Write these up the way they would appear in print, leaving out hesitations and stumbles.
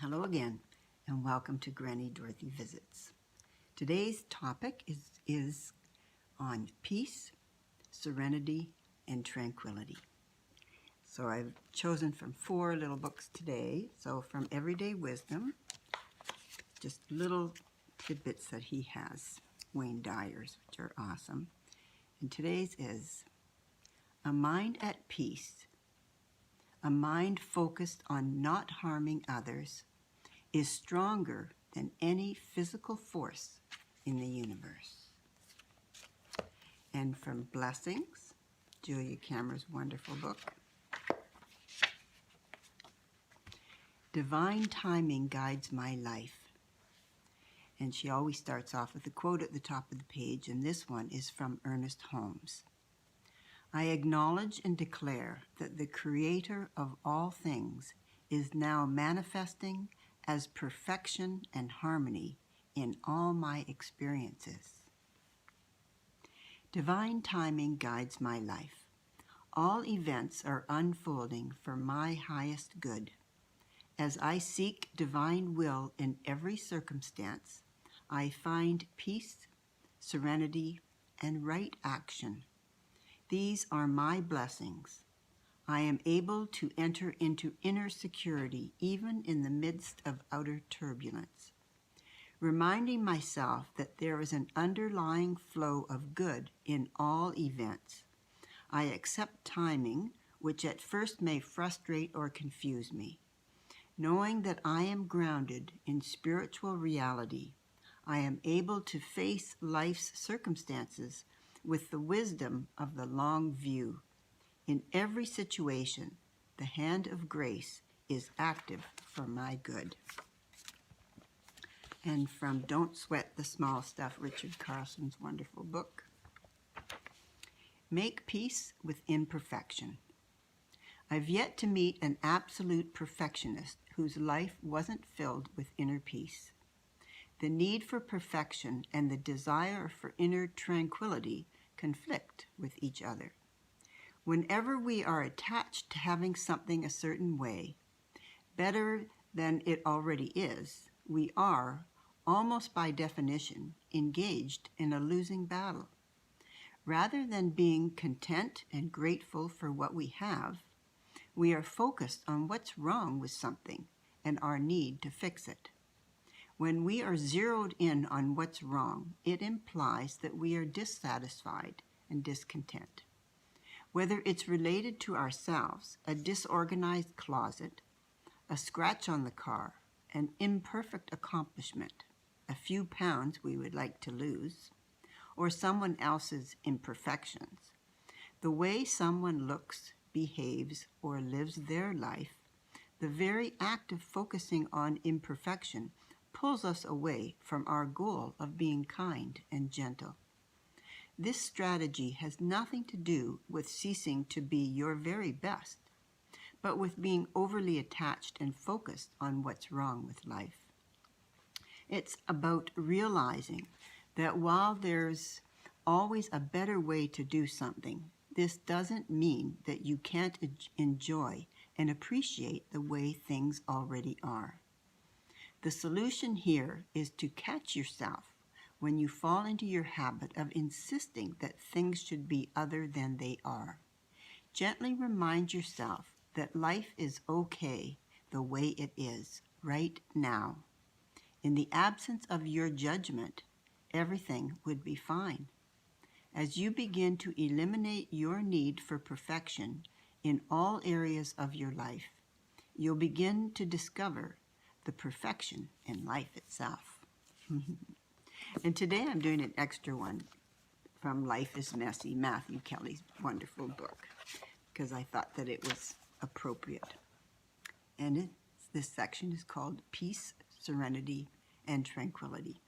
Hello again, and welcome to Granny Dorothy Visits. Today's topic is on peace, serenity, and tranquility. So I've chosen from 4 little books today. So from Everyday Wisdom, just little tidbits that he has, Wayne Dyer's, which are awesome. And today's is A Mind at Peace, a mind focused on not harming others, is stronger than any physical force in the universe. And from Blessings, Julia Cameron's wonderful book, Divine timing guides my life. And she always starts off with a quote at the top of the page, and this one is from Ernest Holmes. I acknowledge and declare that the Creator of all things is now manifesting as perfection and harmony in all my experiences. Divine timing guides my life. All events are unfolding for my highest good. As I seek divine will in every circumstance, I find peace, serenity, and right action. These are my blessings. I am able to enter into inner security even in the midst of outer turbulence. Reminding myself that there is an underlying flow of good in all events, I accept timing, which at first may frustrate or confuse me. Knowing that I am grounded in spiritual reality, I am able to face life's circumstances with the wisdom of the long view. In every situation, the hand of grace is active for my good. And from Don't Sweat the Small Stuff, Richard Carlson's wonderful book, Make Peace with Imperfection. I've yet to meet an absolute perfectionist whose life wasn't filled with inner peace. The need for perfection and the desire for inner tranquility conflict with each other. Whenever we are attached to having something a certain way, better than it already is, we are, almost by definition, engaged in a losing battle. Rather than being content and grateful for what we have, we are focused on what's wrong with something and our need to fix it. When we are zeroed in on what's wrong, it implies that we are dissatisfied and discontent. Whether it's related to ourselves, a disorganized closet, a scratch on the car, an imperfect accomplishment, a few pounds we would like to lose, or someone else's imperfections, the way someone looks, behaves, or lives their life, the very act of focusing on imperfection pulls us away from our goal of being kind and gentle. This strategy has nothing to do with ceasing to be your very best, but with being overly attached and focused on what's wrong with life. It's about realizing that while there's always a better way to do something, this doesn't mean that you can't enjoy and appreciate the way things already are. The solution here is to catch yourself when you fall into your habit of insisting that things should be other than they are. Gently remind yourself that life is okay the way it is right now. In the absence of your judgment, everything would be fine. As you begin to eliminate your need for perfection in all areas of your life, you'll begin to discover the perfection in life itself. And today I'm doing an extra one from Life is Messy, Matthew Kelly's wonderful book, because I thought that it was appropriate. And this section is called Peace, Serenity, and Tranquility.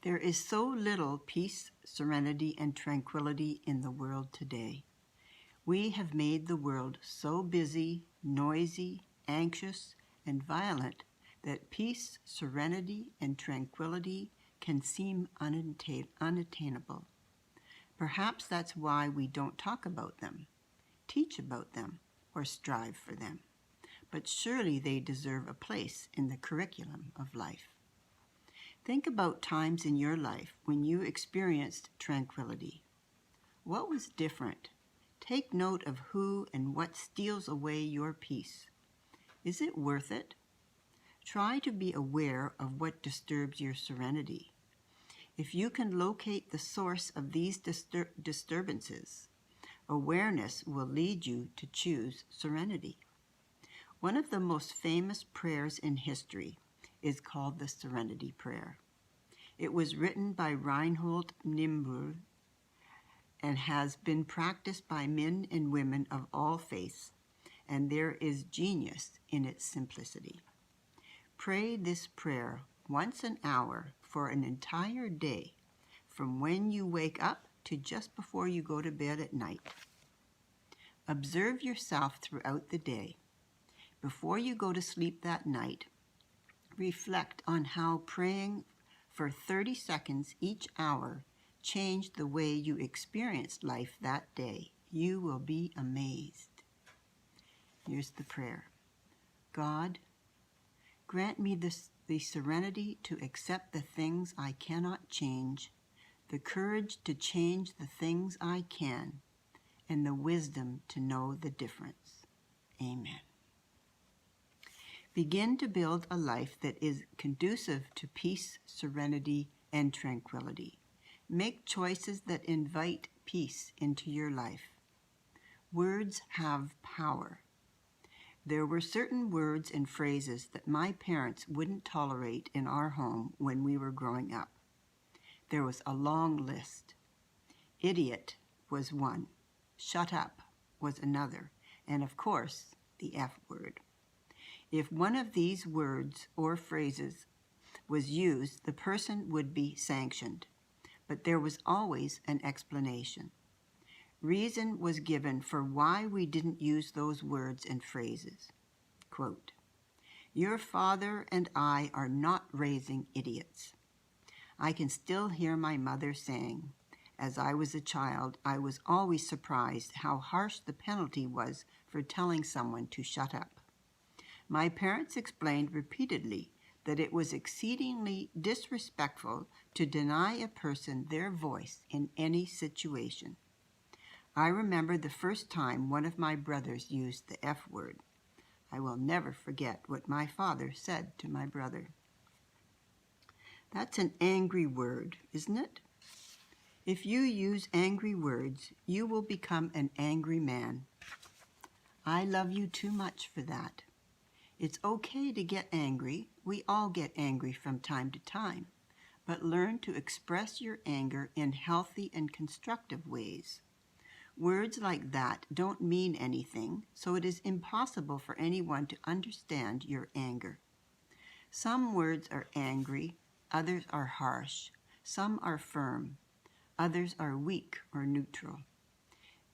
There is so little peace, serenity, and tranquility in the world today. We have made the world so busy, noisy, anxious, and violent that peace, serenity, and tranquility can seem unattainable. Perhaps that's why we don't talk about them, teach about them, or strive for them. but surely they deserve a place in the curriculum of life. Think about times in your life when you experienced tranquility. What was different? Take note of who and what steals away your peace. Is it worth it? Try to be aware of what disturbs your serenity. If you can locate the source of these disturbances, awareness will lead you to choose serenity. One of the most famous prayers in history is called the Serenity Prayer. It was written by Reinhold Niebuhr and has been practiced by men and women of all faiths, and there is genius in its simplicity. Pray this prayer once an hour for an entire day, from when you wake up to just before you go to bed at night. Observe yourself throughout the day. Before you go to sleep that night, reflect on how praying for 30 seconds each hour changed the way you experienced life that day. You will be amazed. Here's the prayer. God, grant me the serenity to accept the things I cannot change, the courage to change the things I can, and the wisdom to know the difference. Amen. Begin to build a life that is conducive to peace, serenity, and tranquility. Make choices that invite peace into your life. Words have power. There were certain words and phrases that my parents wouldn't tolerate in our home when we were growing up. There was a long list. Idiot was one. Shut up was another. And of course, the F word. If one of these words or phrases was used, the person would be sanctioned. But there was always an explanation. Reason was given for why we didn't use those words and phrases. Quote, "Your father and I are not raising idiots." I can still hear my mother saying, as I was a child, I was always surprised how harsh the penalty was for telling someone to shut up. My parents explained repeatedly that it was exceedingly disrespectful to deny a person their voice in any situation. I remember the first time one of my brothers used the F word. I will never forget what my father said to my brother. That's an angry word, isn't it? If you use angry words, you will become an angry man. I love you too much for that. It's okay to get angry. We all get angry from time to time. But learn to express your anger in healthy and constructive ways. Words like that don't mean anything, so it is impossible for anyone to understand your anger. Some words are angry, others are harsh. Some are firm, others are weak or neutral.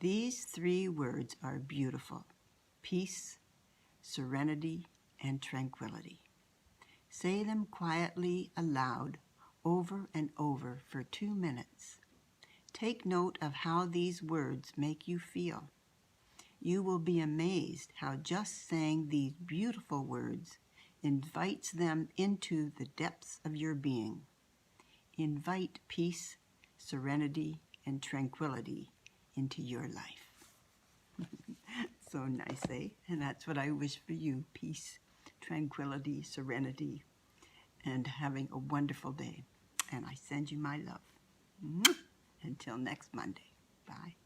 These three words are beautiful: peace, serenity, and tranquility. Say them quietly aloud over and over for 2 minutes. Take note of how these words make you feel. You will be amazed how just saying these beautiful words invites them into the depths of your being. Invite peace, serenity, and tranquility into your life. So nice, eh? And that's what I wish for you: peace, tranquility, serenity, and having a wonderful day. And I send you my love. Until next Monday. Bye.